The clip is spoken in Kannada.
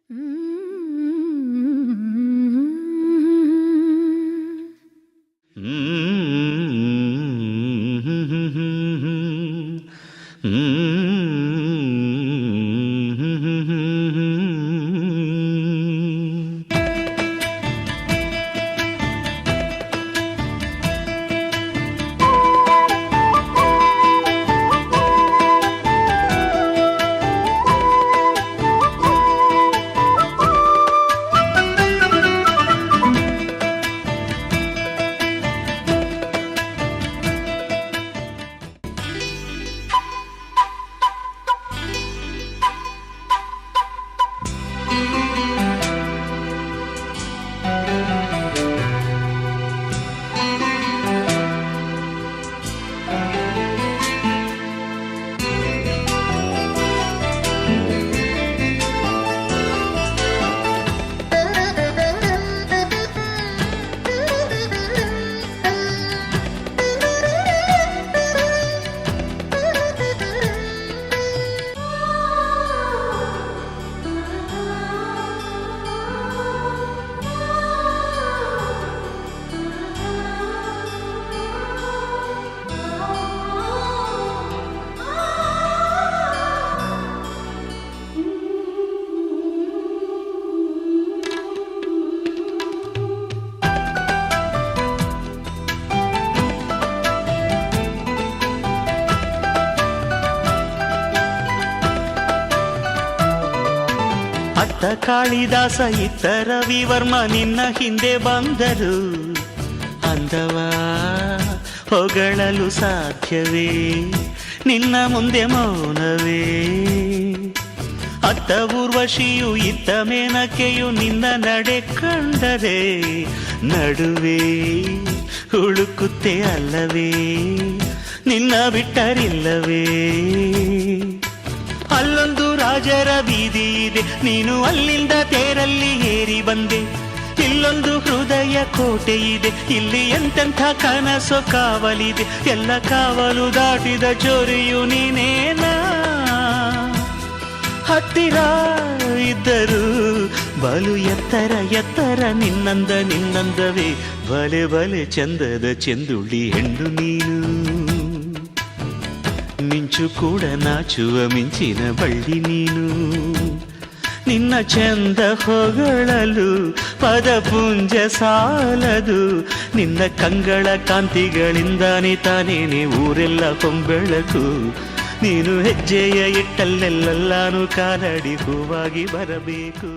ಅತ್ತ ಕಾಳಿದಾಸ ಇತ್ತ ರವಿವರ್ಮ ನಿನ್ನ ಹಿಂದೆ ಬಂದರು. ಅಂದವ ಹೊಗಳಲು ಸಾಧ್ಯವೇ, ನಿನ್ನ ಮುಂದೆ ಮೌನವೇ. ಅತ್ತ ಊರ್ವಶಿಯು ಇತ್ತ ಮೇನಕೆಯು ನಿನ್ನ ನಡೆ ಕಂಡರೆ ನಡುವೆ ಹುಡುಕುತ್ತೆ ಅಲ್ಲವೇ, ನಿನ್ನ ಬಿಟ್ಟರಿಲ್ಲವೇ. ಅಲ್ಲೊಂದು ರಾಜರ ಬೀದಿ ಇದೆ, ನೀನು ಅಲ್ಲಿಂದ ತೇರಲ್ಲಿ ಏರಿ ಬಂದೆ. ಇಲ್ಲೊಂದು ಹೃದಯ ಕೋಟೆ ಇದೆ, ಇಲ್ಲಿ ಎಂತೆಂಥ ಕನಸು ಕಾವಲಿದೆ. ಎಲ್ಲ ಕಾವಲು ದಾಟಿದ ಚೋರಿಯು ನೀನೇನಾ. ಹತ್ತಿರ ಇದ್ದರು ಬಲು ಎತ್ತರ ಎತ್ತರ ನಿನ್ನಂದವೇ. ಬಲೆ ಬಲೆ ಚಂದದ ಚೆಂದುಳ್ಳಿ ಹೆಣ್ಣು ನೀನು, ಮಿಂಚು ಕೂಡ ನಾಚುವ ಮಿಂಚಿನ ಬಳ್ಳಿ ನೀನು. ನಿನ್ನ ಚಂದ ಹೊಗಳಲು ಪದಪುಂಜ ಸಾಲದು, ನಿನ್ನ ಕಂಗಳ ಕಾಂತಿಗಳಿಂದಾನೆ ತಾನೇನೆ ಊರೆಲ್ಲ ಹೊಂಬೆಳಕು. ನೀನು ಹೆಜ್ಜೆಯ ಇಟ್ಟಲ್ಲೆಲ್ಲಾನು ಕಾಲಡಿ ಹೂವಾಗಿ ಬರಬೇಕು.